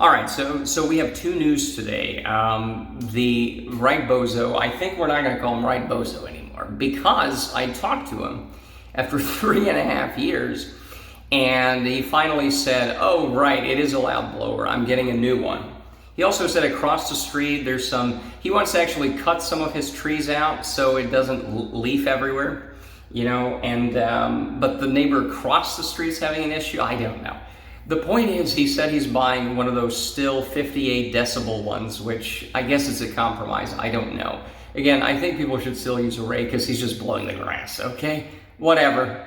All right, so we have two news today. The right bozo, I think we're not going to call him right bozo anymore because I talked to him after 3.5 years, and he finally said, "Oh, right, it is a loud blower. I'm getting a new one." He also said across the street there's he wants to actually cut some of his trees out so it doesn't leaf everywhere, but the neighbor across the street's having an issue. I don't know. The point is, he said he's buying one of those still 58 decibel ones, which I guess is a compromise. I don't know. Again, I think people should still use a rake because he's just blowing the grass, okay? Whatever.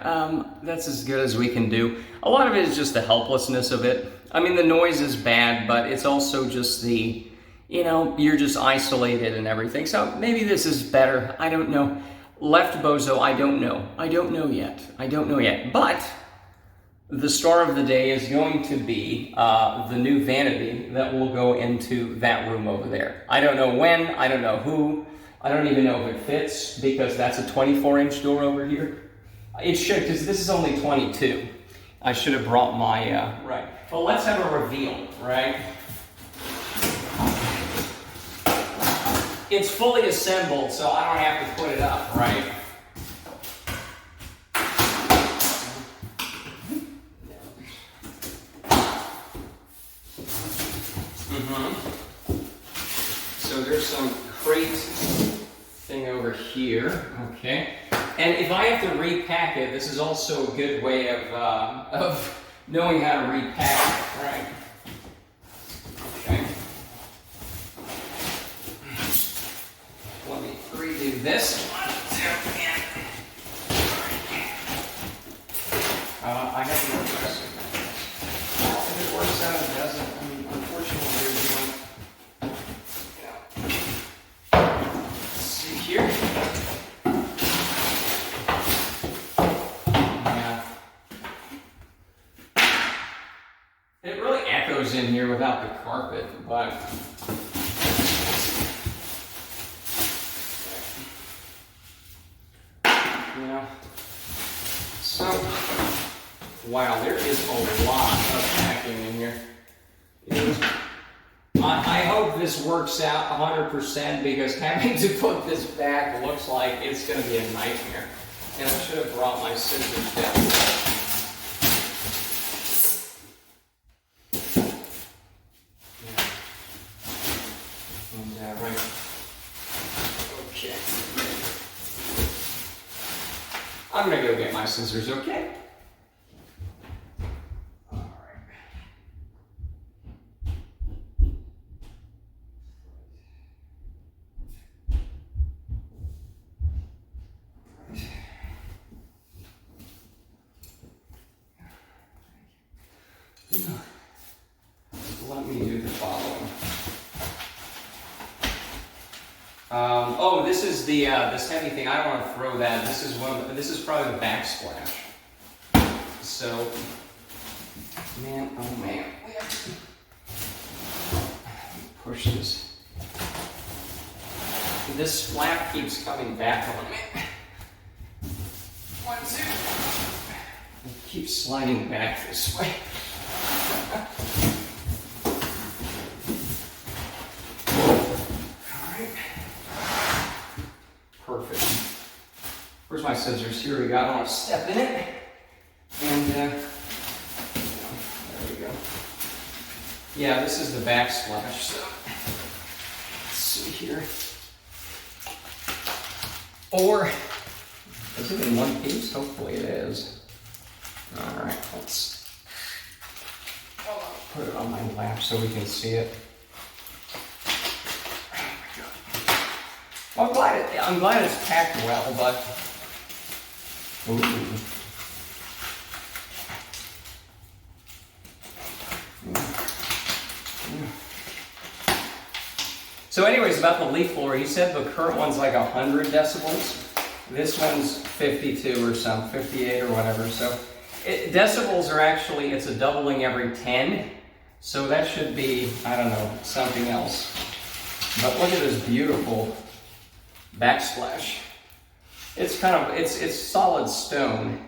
That's as good as we can do. A lot of it is just the helplessness of it. I mean, the noise is bad, but it's also just you're just isolated and everything. So maybe this is better. I don't know. Left bozo, I don't know. I don't know yet. But the star of the day is going to be the new Vanity that will go into that room over there. I don't know when, I don't know who, I don't even know if it fits because that's a 24-inch door over here. It should, because this is only 22. I should have brought my, right. Well, let's have a reveal, right? It's fully assembled, so I don't have to put it up, right? So there's some crate thing over here, okay? And if I have to repack it, this is also a good way of knowing how to repack it, right? Okay. Let me redo this one. I have to work this. If it works out, it doesn't. I mean, unfortunately, there's one. Let's see here. Yeah. It really echoes in here without the carpet, but so wow, there is a lot of packing in here. I hope this works out 100% because having to put this back looks like it's going to be a nightmare. And I should have brought my scissors down. And, right. Okay. I'm going to go get my scissors, okay? Let me do the following. This is the this heavy thing. I don't want to throw that. This is probably the backsplash. So, man, oh man, we have to push this. This flap keeps coming back on me. 1, 2. It keeps sliding back this way. Perfect. Where's my scissors? Here we go. I don't want to step in it. And there we go. Yeah, this is the backsplash. So let's see here. Or is it in one piece? Hopefully it is. All right, let's put it on my lap so we can see it. Well, I'm glad it's packed well, but ooh. So anyways, about the leaf blower, he said the current one's like 100 decibels. This one's 52 or some, 58 or whatever. So decibels are actually, it's a doubling every 10. So that should be, I don't know, something else. But look at this beautiful backsplash. It's it's solid stone,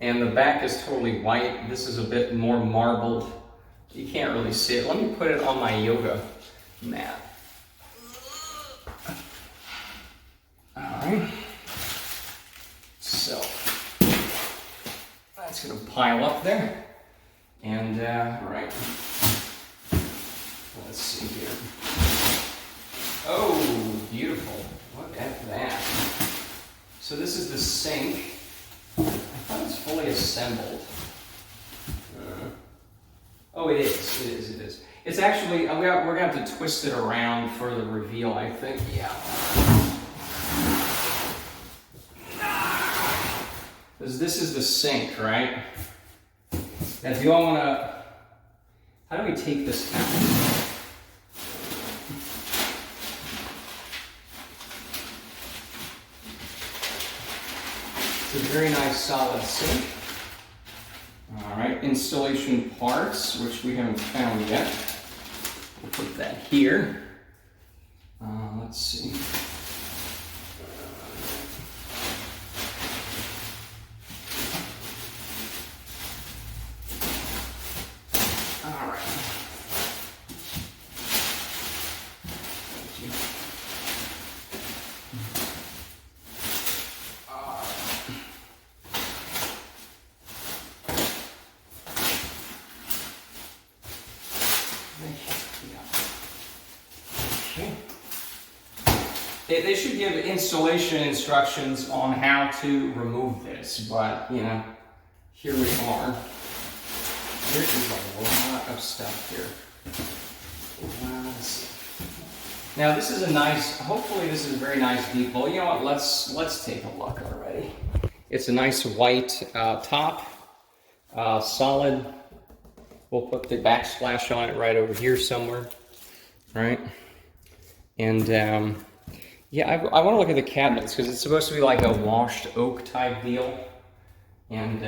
and the back is totally white. This is a bit more marbled You can't really see it. Let me put it on my yoga mat. All right. So that's going to pile up there. And, all right. Let's see here. Oh, beautiful. Look at that. So this is the sink. I thought it's fully assembled. Oh, it is. It is. It is. It's actually, we're going to have to twist it around for the reveal, I think. Yeah. Because this is the sink, right? Now, do you all want to... How do we take this out? It's a very nice solid sink. All right, installation parts, which we haven't found yet. We'll put that here. Let's see. All right. Thank you. They should give installation instructions on how to remove this, but, you know, here we are. There is a lot of stuff here. Now, this is a nice, hopefully this is a very nice deep bowl. You know what, let's take a look already. It's a nice white top, solid. We'll put the backsplash on it right over here somewhere, right? And, yeah, I want to look at the cabinets because it's supposed to be like a washed oak type deal. And,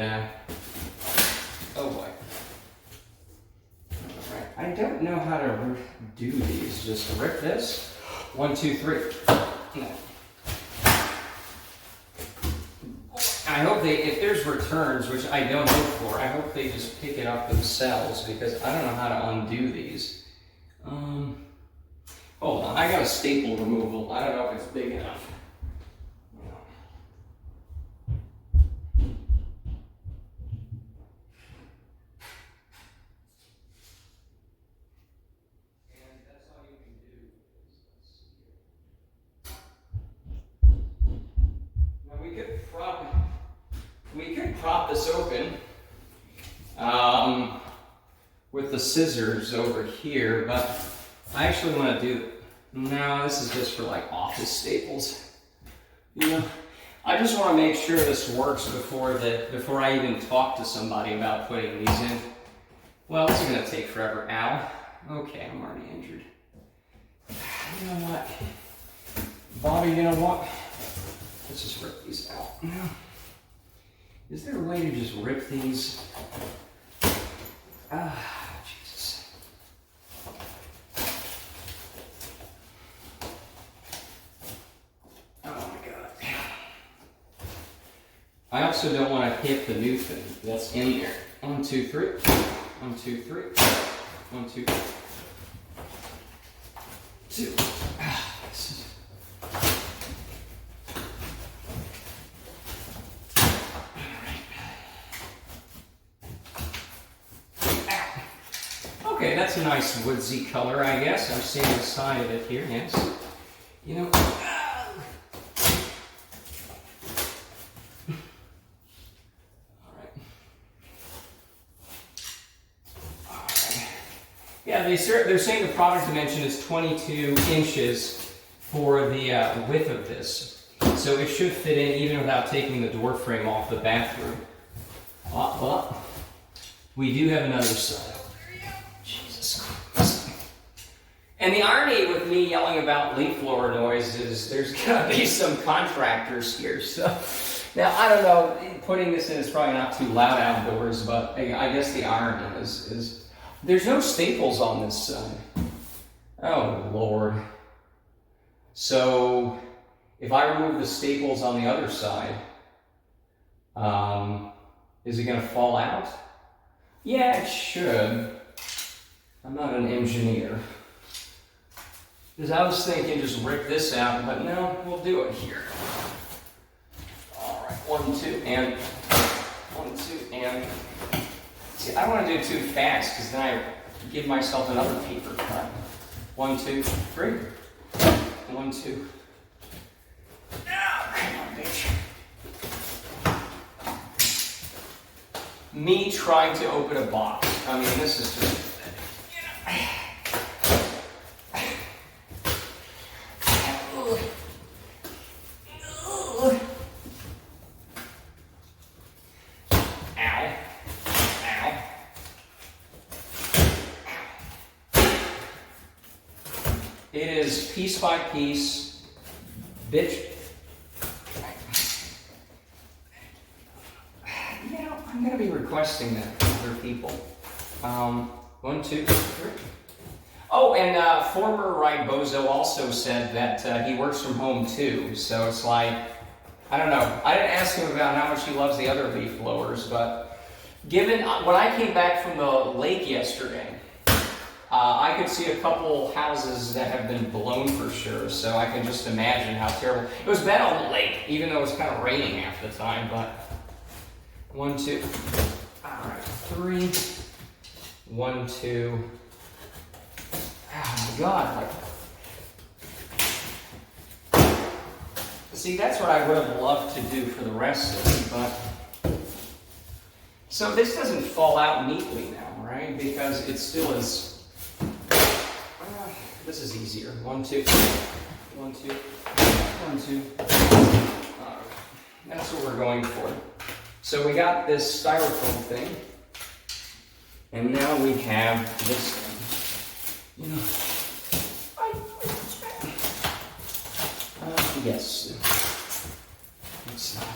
oh boy. All right. I don't know how to do these. Just rip this. 1, 2, 3. No. I hope if there's returns, which I don't hope for, I hope they just pick it up themselves because I don't know how to undo these. Hold on, I got a staple removal. I don't know if it's big enough. And that's all you can do. Now we could prop this open with the scissors over here, but I actually want to do. No, this is just for like office staples. You know, I just want to make sure this works before I even talk to somebody about putting these in. Well, this is going to take forever. Ow. Okay, I'm already injured. You know what, Bobby? You know what? Let's just rip these out. Is there a way to just rip these? Jesus. Oh my God. I also don't want to hit the new thing that's in there. 1, 2, 3. 1, 2, 3. 1, 2, 2. Okay, that's a nice woodsy color, I guess. I'm seeing the side of it here, yes. You know, yeah, they're saying the product dimension is 22 inches for the width of this. So it should fit in even without taking the door frame off the bathroom. But we do have another side. Jesus Christ. And the irony with me yelling about leaf blower noise is there's going to be some contractors here. So now, I don't know, putting this in is probably not too loud outdoors, but I guess the irony is there's no staples on this side. Oh, Lord. So, if I remove the staples on the other side, is it going to fall out? Yeah, it should. I'm not an engineer. Because I was thinking just rip this out, but no, we'll do it here. All right, 1, 2, and 1, 2, and. See, I don't want to do it too fast because then I give myself another paper cut. 1, 2, 3. 1, 2. Oh, come on, bitch. Me trying to open a box. I mean, this is just. It is piece by piece, bitch. You know, I'm gonna be requesting that from other people. 1, 2, 3. Oh, and former bozo also said that he works from home too. So it's like, I don't know. I didn't ask him about how much he loves the other leaf blowers, but given when I came back from the lake yesterday. I could see a couple houses that have been blown for sure, so I can just imagine how terrible. It was bad on the lake, even though it was kind of raining half the time, but 1, 2. All right, 3. 1, 2. Oh my God. See, that's what I would have loved to do for the rest of it, but. So this doesn't fall out neatly now, right? Because it still is. This is easier. 1, 2, 1, 2, 1, 2. That's what we're going for. So we got this styrofoam thing, and now we have this thing. You know, yes. It's not.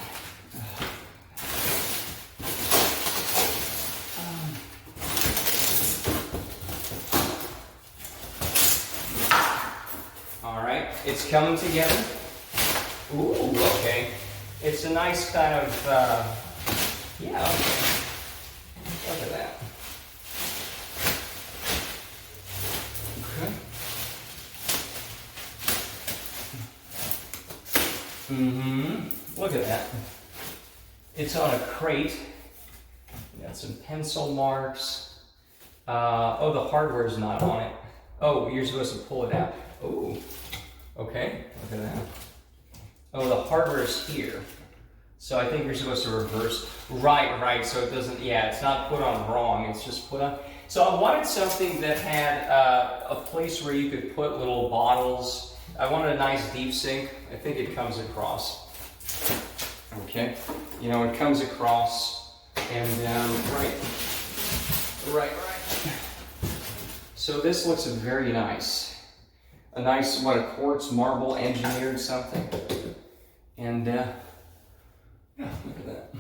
It's coming together. Ooh, okay. It's a nice kind of, yeah, okay. Look at that. Okay. Look at that. It's on a crate. We got some pencil marks. Oh, the hardware's not on it. Oh, you're supposed to pull it out. Ooh. Okay, look at that. Oh, the hardware is here. So I think you're supposed to reverse. Right, so it doesn't, yeah, it's not put on wrong, it's just put on. So I wanted something that had a place where you could put little bottles. I wanted a nice deep sink. I think it comes across. Okay, you know, it comes across and right. So this looks very nice. A nice, what, a quartz marble engineered something. And, yeah, look at that.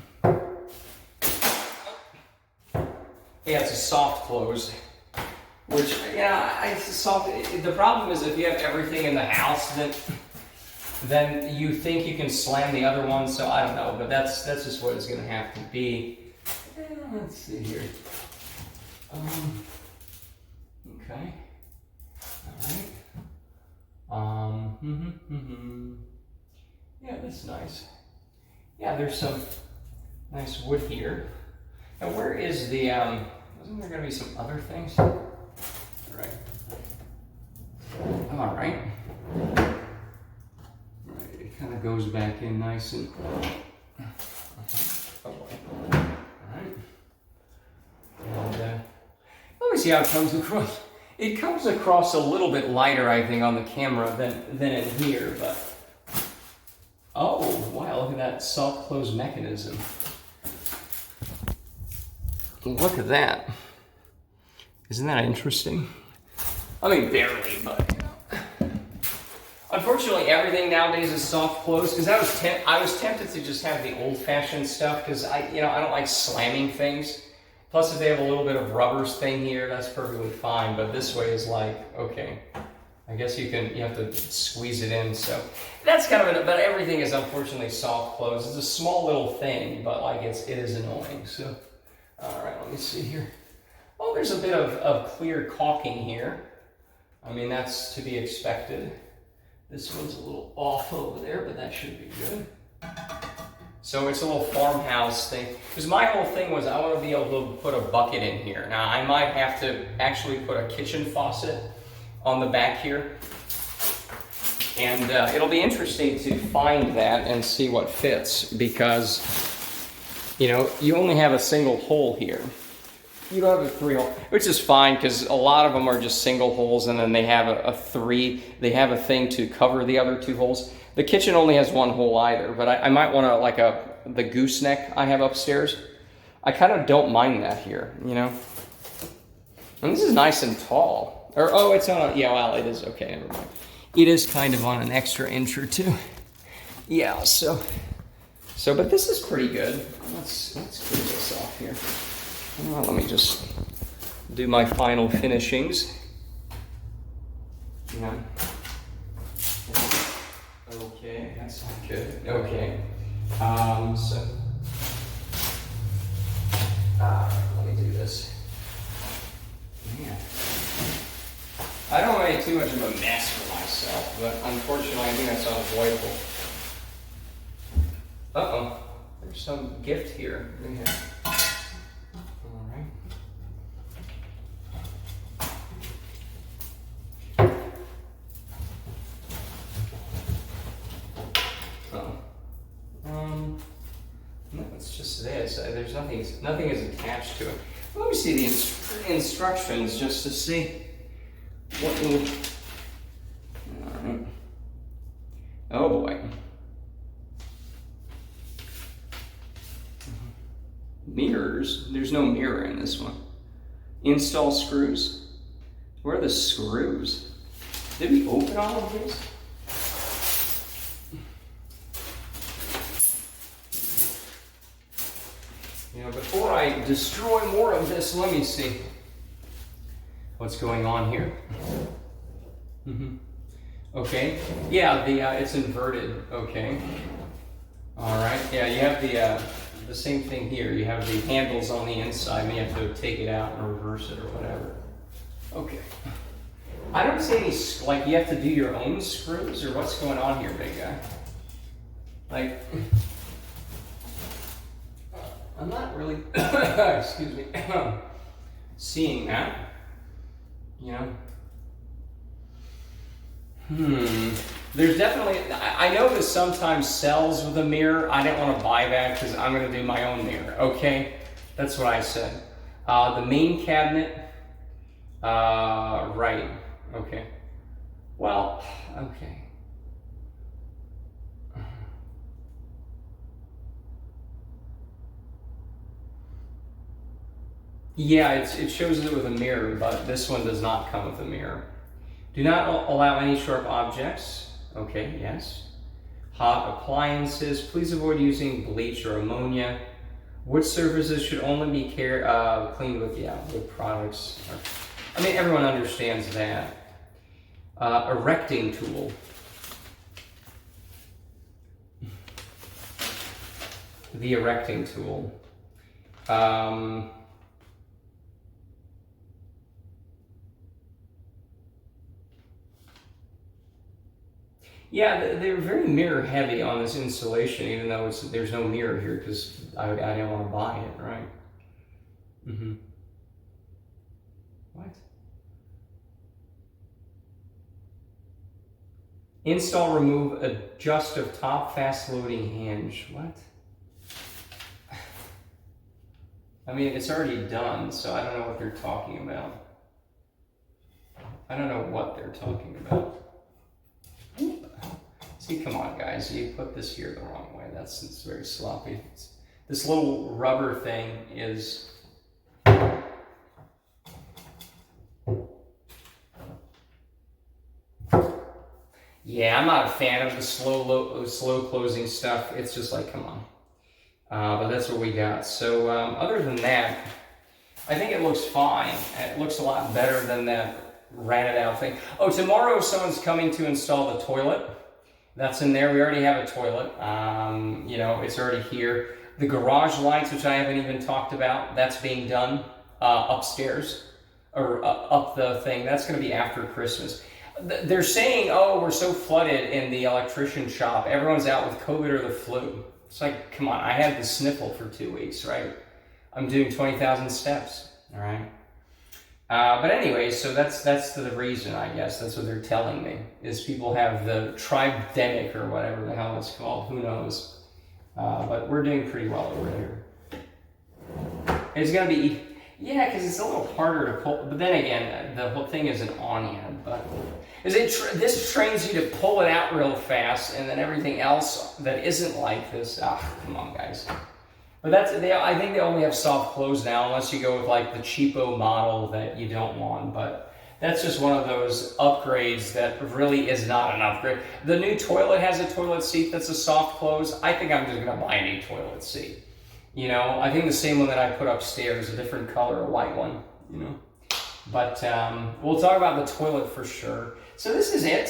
Yeah, it's a soft close. Which, yeah, it's soft. The problem is if you have everything in the house, then you think you can slam the other one, so I don't know, but that's just what it's going to have to be. Let's see here. Okay. All right. Yeah, that's nice. Yeah, there's some nice wood here. Now, where is the, wasn't there going to be some other things? All right. All right. It kind of goes back in nice and, all right. And, let me see how it comes across. It comes across a little bit lighter, I think, on the camera than in here, but... Oh, wow, look at that soft close mechanism. Look at that. Isn't that interesting? I mean, barely, but, you know. Unfortunately, everything nowadays is soft close, because I was tempted to just have the old-fashioned stuff, because I don't like slamming things. Plus, if they have a little bit of rubbers thing here, that's perfectly fine. But this way is like, okay, I guess you have to squeeze it in. So that's kind of it. But everything is unfortunately soft close. It's a small little thing, but like it is annoying. So, all right, let me see here. Oh, there's a bit of clear caulking here. I mean, that's to be expected. This one's a little off over there, but that should be good. So it's a little farmhouse thing. Because my whole thing was I want to be able to put a bucket in here. Now, I might have to actually put a kitchen faucet on the back here. And it'll be interesting to find that and see what fits, because, you know, you only have a single hole here. You don't have a 3-hole, which is fine, because a lot of them are just single holes, and then they have they have a thing to cover the other 2 holes. The kitchen only has 1 hole either, but I might want to, like the gooseneck I have upstairs. I kind of don't mind that here, you know. And this is nice and tall. Or, oh, it's on a, yeah, well, it is, okay, never mind. It is kind of on an extra inch or 2. Yeah, so, but this is pretty good. Let's clear this off here. Well, let me just do my final finishings. Yeah. Okay, that's not good. Okay. Let me do this. Man. I don't want to make too much of a mess for myself, but unfortunately I think that's unavoidable. Uh-oh. There's some gift here. Yeah. No, it's just this. There's nothing is attached to it. Let me see the instructions just to see what will. All right. Oh boy. Mirrors. There's no mirror in this one. Install screws. Where are the screws? Did we open all of these? You know, before I destroy more of this, let me see what's going on here. Okay, yeah, it's inverted. Okay, all right. Yeah, you have the same thing here. You have the handles on the inside, and you have to take it out and reverse it or whatever. Okay. I don't see any, like, you have to do your own screws, or what's going on here, big guy? Like, I'm not really, excuse me, seeing that, you know. There's definitely, I know this sometimes sells with a mirror. I didn't want to buy that because I'm going to do my own mirror, okay? That's what I said. The main cabinet, right, okay. Well, okay. Yeah, it shows it with a mirror, but this one does not come with a mirror. Do not allow any sharp objects. Okay, yes. Hot appliances. Please avoid using bleach or ammonia. Wood surfaces should only be cleaned with, wood products. I mean, everyone understands that. Erecting tool. The erecting tool. Yeah, they're very mirror heavy on this installation, even though there's no mirror here because I didn't want to buy it, right? What? Install, remove, adjust of top fast loading hinge. What? I mean, it's already done, so I don't know what they're talking about. I don't know what they're talking about. See, come on, guys. You put this here the wrong way. It's very sloppy. This little rubber thing is... Yeah, I'm not a fan of the slow closing stuff. It's just like, come on. But that's what we got. So other than that, I think it looks fine. It looks a lot better than that ratted out thing. Oh, tomorrow someone's coming to install the toilet. That's in there. We already have a toilet. You know, it's already here. The garage lights, which I haven't even talked about, that's being done. upstairs or up the thing. That's going to be after Christmas. They're saying, oh, we're so flooded in the electrician shop. Everyone's out with COVID or the flu. It's like, come on, I had the sniffle for 2 weeks, right? I'm doing 20,000 steps, all right? But anyway, so that's the reason, I guess. That's what they're telling me, is people have the tribdemic or whatever the hell it's called. Who knows? But we're doing pretty well over here. It's going to be, yeah, because it's a little harder to pull. But then again, the whole thing isn't on yet. But this trains you to pull it out real fast, and then everything else that isn't like this, come on, guys. But I think they only have soft close now, unless you go with like the cheapo model that you don't want. But that's just one of those upgrades that really is not an upgrade. The new toilet has a toilet seat that's a soft close. I think I'm just going to buy a new toilet seat. You know, I think the same one that I put upstairs, a different color, a white one, you know. But we'll talk about the toilet for sure. So this is it.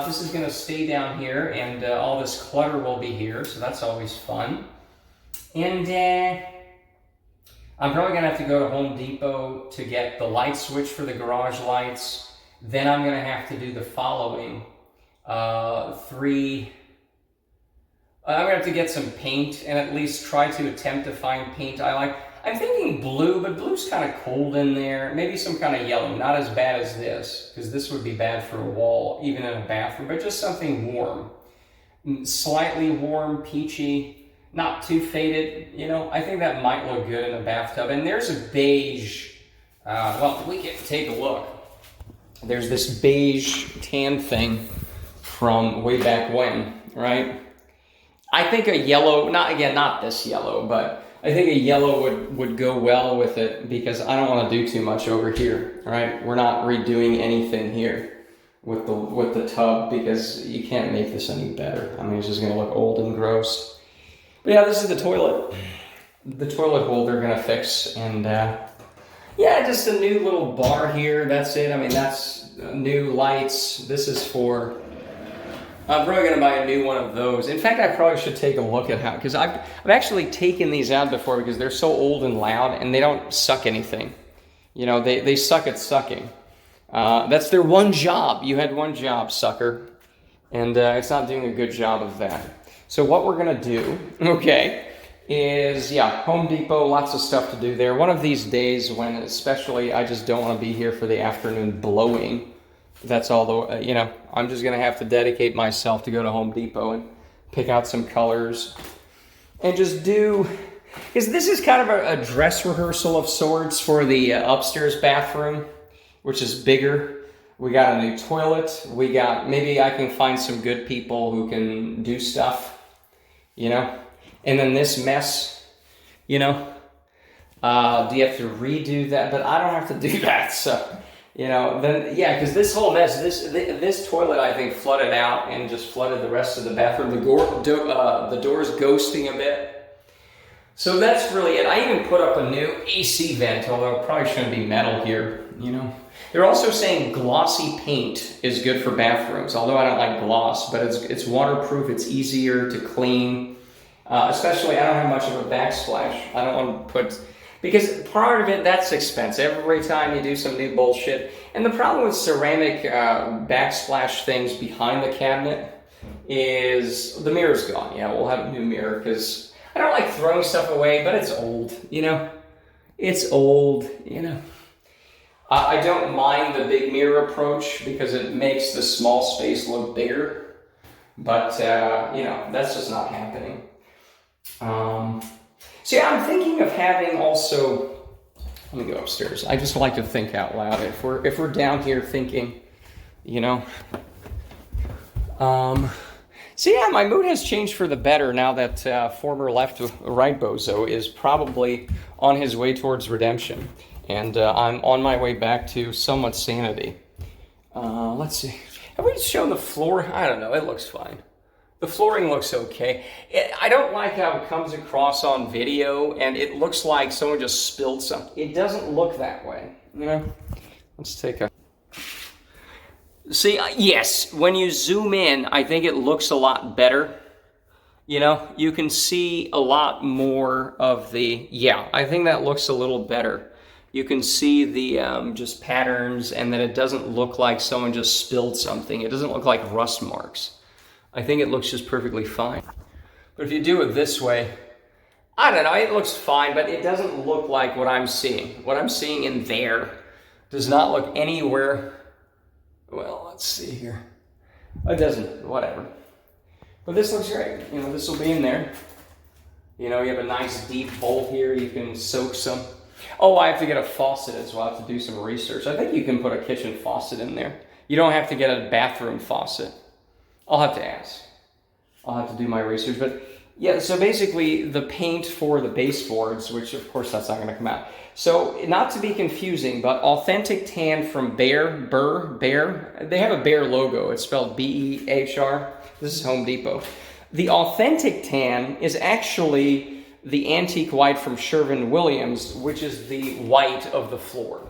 This is going to stay down here, and all this clutter will be here, so that's always fun. And I'm probably going to have to go to Home Depot to get the light switch for the garage lights. Then I'm going to have to do the following three. I'm going to have to get some paint and at least try to attempt to find paint I like. I'm thinking blue, but blue's kind of cold in there. Maybe some kind of yellow, not as bad as this, because this would be bad for a wall, even in a bathroom, but just something warm. Slightly warm, peachy. Not too faded, you know. I think that might look good in a bathtub. And there's a beige, well, we can take a look. There's this beige tan thing from way back when, right? I think a yellow, not this yellow, but I think a yellow would go well with it, because I don't want to do too much over here, right? We're not redoing anything here with the tub, because you can't make this any better. I mean, it's just going to look old and gross. But yeah, this is the toilet. The toilet hole they're going to fix. And yeah, just a new little bar here. That's it. I mean, that's new lights. This is for... I'm probably going to buy a new one of those. In fact, I probably should take a look at how... Because I've actually taken these out before, because they're so old and loud, and they don't suck anything. You know, they suck at sucking. That's their one job. You had one job, sucker. And it's not doing a good job of that. So what we're going to do, okay, is, yeah, Home Depot, lots of stuff to do there. One of these days when especially I just don't want to be here for the afternoon blowing, that's all the, you know, I'm just going to have to dedicate myself to go to Home Depot and pick out some colors and just do, because this is kind of a dress rehearsal of sorts for the upstairs bathroom, which is bigger. We got a new toilet. We got, maybe I can find some good people who can do stuff. You know, and then this mess, you know, do you have to redo that? But I don't have to do that, so, you know, then, yeah, because this whole mess, this toilet, I think, flooded out and just flooded the rest of the bathroom. The door's ghosting a bit. So that's really it. I even put up a new AC vent, although it probably shouldn't be metal here, you know. They're also saying glossy paint is good for bathrooms, although I don't like gloss, but it's waterproof, it's easier to clean. Especially, I don't have much of a backsplash. I don't want to put, because part of it, that's expensive. Every time you do some new bullshit. And the problem with ceramic backsplash things behind the cabinet is the mirror's gone. Yeah, we'll have a new mirror, because I don't like throwing stuff away, but it's old, you know? It's old, you know? I don't mind the big mirror approach because it makes the small space look bigger, but you know, that's just not happening. So yeah, I'm thinking of having also, let me go upstairs. I just like to think out loud. If we're down here thinking, you know, so yeah, my mood has changed for the better now that former left-right bozo is probably on his way towards redemption. And I'm on my way back to somewhat sanity. Let's see. Have we shown the floor? I don't know. It looks fine. The flooring looks okay. I don't like how it comes across on video, and it looks like someone just spilled something. It doesn't look that way, you know? Let's take a... See, yes, when you zoom in, I think it looks a lot better. You know, you can see a lot more of the... Yeah, I think that looks a little better. You can see the just patterns, and that it doesn't look like someone just spilled something. It doesn't look like rust marks. I think it looks just perfectly fine. But if you do it this way, I don't know, it looks fine, but it doesn't look like what I'm seeing. What I'm seeing in there does not look anywhere, well, let's see here. It doesn't, whatever. But this looks great. You know, this will be in there. You know, you have a nice deep hole here. You can soak some. Oh, I have to get a faucet as well. I have to do some research. I think you can put a kitchen faucet in there. You don't have to get a bathroom faucet. I'll have to ask. I'll have to do my research. But yeah, so basically the paint for the baseboards, which of course that's not going to come out. So not to be confusing, but Authentic Tan from Behr, they have a Behr logo. It's spelled B-E-H-R. This is Home Depot. The Authentic Tan is actually the antique white from Sherwin-Williams, which is the white of the floor.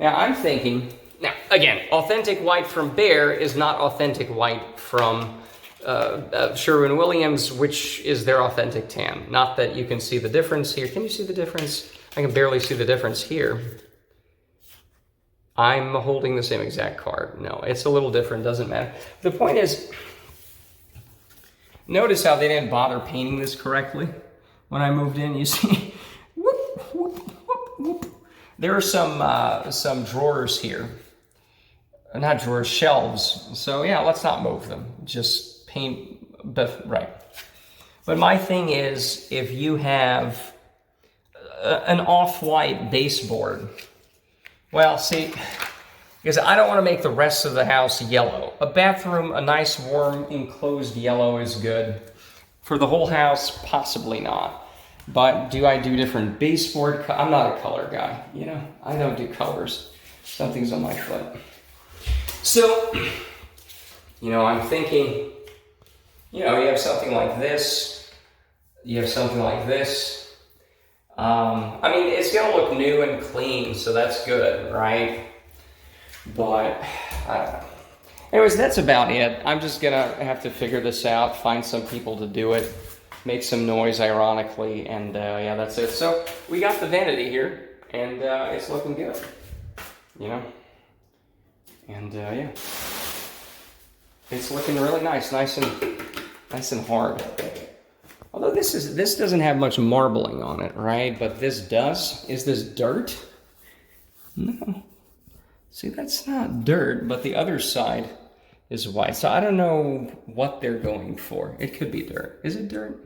Now I'm thinking, now again, Authentic White from Behr is not Authentic White from Sherwin-Williams, which is their Authentic Tan. Not that you can see the difference here. Can you see the difference? I can barely see the difference here. I'm holding the same exact card. No, it's a little different, doesn't matter. The point is, notice how they didn't bother painting this correctly. When I moved in, you see, whoop, whoop, whoop, whoop. There are some drawers here. Not drawers, shelves. So yeah, let's not move them. Just paint, right. But my thing is, if you have an off-white baseboard, well, see, because I don't want to make the rest of the house yellow. A bathroom, a nice warm enclosed yellow is good. For the whole house, possibly not. But do I do different baseboard? I'm not a color guy, you know. I don't do colors. Something's on my foot. So, you know, I'm thinking, you know, you have something like this. You have something like this. I mean, it's going to look new and clean, so that's good, right? But, I don't know. Anyways, that's about it. I'm just going to have to figure this out, find some people to do it, make some noise, ironically, and yeah, that's it. So, we got the Vanity here, and it's looking good, you know? And yeah, it's looking really nice and hard. Although this doesn't have much marbling on it, right? But this does. Is this dirt? No. See, that's not dirt, but the other side is white. So I don't know what they're going for. It could be dirt. Is it dirt?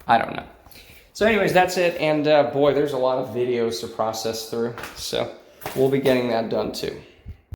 I don't know. So anyways, that's it. And boy, there's a lot of videos to process through. So we'll be getting that done too.